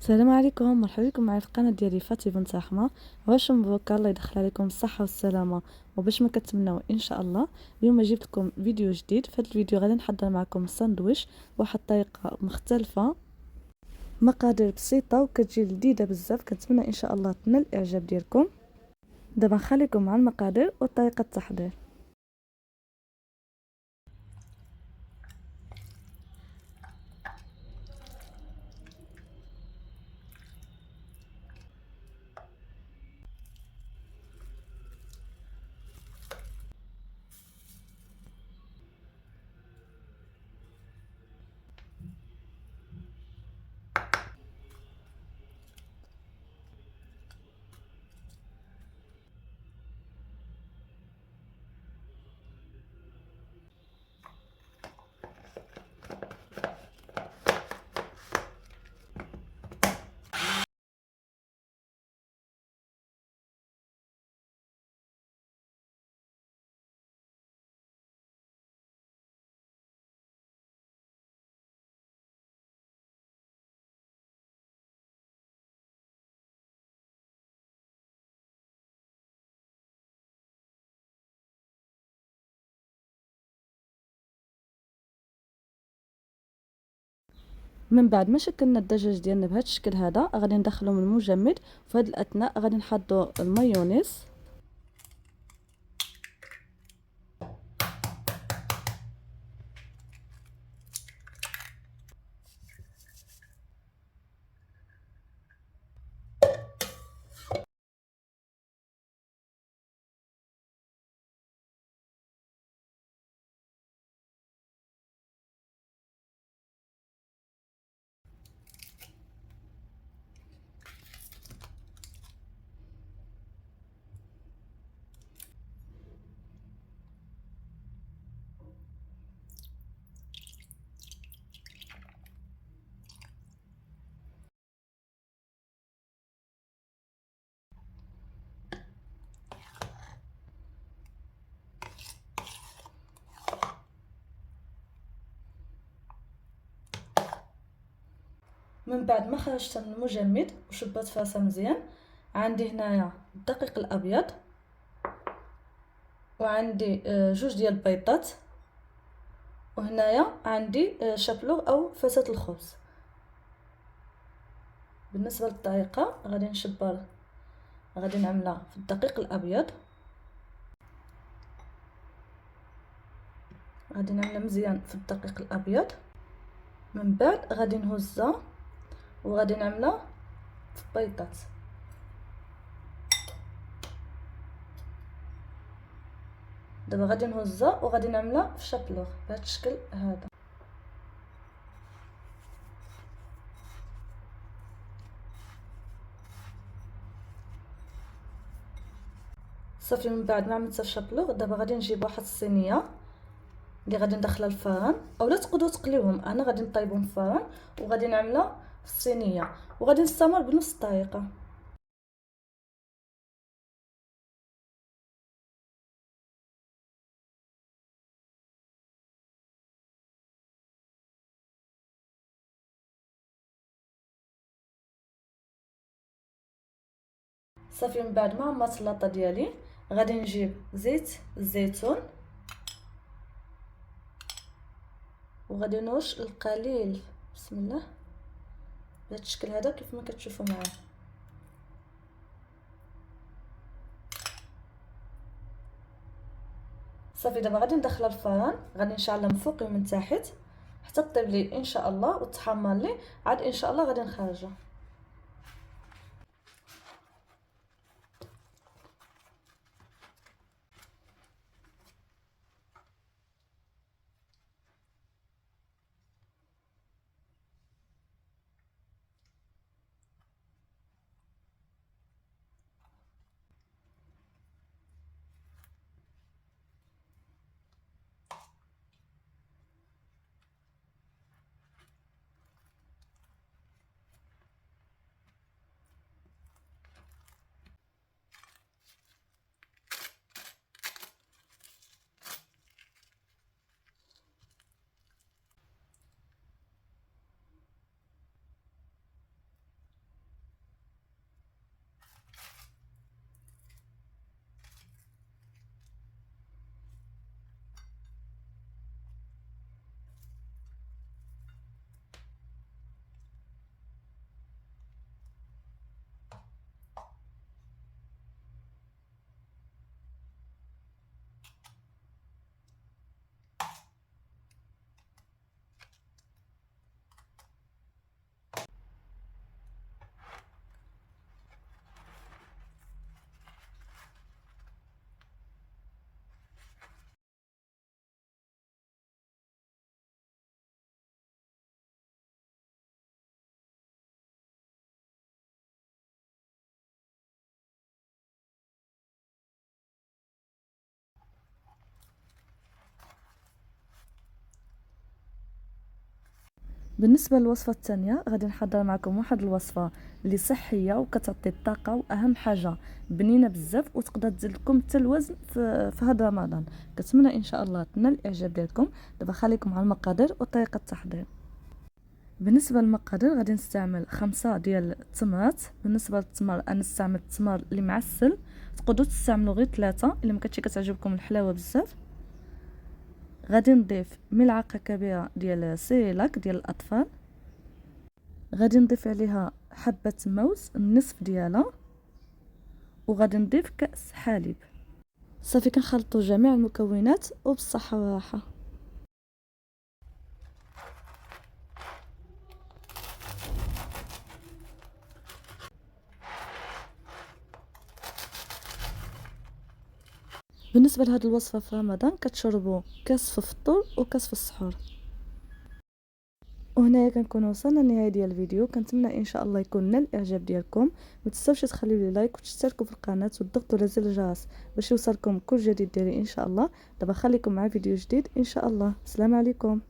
السلام عليكم، مرحبا بكم معايا في القناه ديالي فاتي بنت رحمه. واش مبروك، الله يدخل عليكم الصحه والسلامه وباش ما كتمناو ان شاء الله. اليوم جبت لكم فيديو جديد. في هذا الفيديو غادي نحضر معكم الساندويش بواحد الطريقه مختلفه، مقادير بسيطه وكتجي لذيذه بزاف. كنتمنى ان شاء الله تنال الاعجاب ديالكم. دابا نخليكم مع المقادير وطريقه التحضير. من بعد ما شكلنا الدجاج ديالنا بهذا الشكل هذا، غادي ندخلو من المجمد. في هذا الاثناء غادي نحضروا المايونيز. من بعد ما خرجت من المجمد وشبت فراسه مزيان، عندي هنايا الدقيق الابيض، وعندي جوج ديال البيضات، وهنايا عندي شابلوغ او فساد الخبز. بالنسبه للطريقه غادي نعملها في الدقيق الابيض. غادي نعملها مزيان في الدقيق الابيض. من بعد غادي نهزها وغادي نعملها في البيضات. دابا غادي نهزها وغادي نعملها في شابلوغ بهذا الشكل هذا. صافي، من بعد ما عملتها في شابلوغ، دابا غادي نجيب واحد الصينيه اللي غادي ندخلها الفران، اولا تقدروا تقليوهم. انا غادي نطيبهم في الفران وغادي نعملها في الصينيه، وغادي نستمر بنفس الطريقه. صافي، من بعد ما عمرت اللاطه ديالي، غادي نجيب زيت الزيتون وغادي نرش القليل، بسم الله، بهذا الشكل هذا كيف ما كتشوفوا معايا. صافي، دابا غادي ندخلها الفران، غادي نشعلها من فوق ومن تحت حتى طيب لي ان شاء الله وتحمر لي. عاد ان شاء الله غادي نخرجها. بالنسبه للوصفه الثانيه غادي نحضر معكم واحد الوصفه اللي صحيه وكتعطي الطاقه، واهم حاجه بنينه بزاف وتقدر تزيد لكم حتى الوزن في هذا رمضان. كنتمنى ان شاء الله تنال الاعجاب ديالكم. دابا خليكم على المقادير وطريقه التحضير. بالنسبه للمقادير غادي نستعمل 5 ديال التمرات. بالنسبه للتمر انا استعملت التمر اللي معسل، تقدروا تستعملوا غير 3 الا ما كانتش كتعجبكم الحلاوه بزاف. غادي نضيف ملعقه كبيره ديال سيريلاك ديال الاطفال. غادي نضيف عليها حبه موز النصف ديالها، وغادي نضيف كأس حليب. صافي كنخلطوا جميع المكونات وبالصحه والراحه. بالنسبه لهاد الوصفه في رمضان كتشربوا كاس في الفطور وكاس في السحور. وهنايا كنكون وصلنا لنهايه ديال الفيديو. كنتمنى ان شاء الله يكون نال الاعجاب ديالكم. ما تنساوش تخليو لي لايك وتشتركوا في القناه وتضغطوا على زر الجرس باش يوصلكم كل جديد ديالي ان شاء الله. دابا خليكم مع فيديو جديد ان شاء الله. السلام عليكم.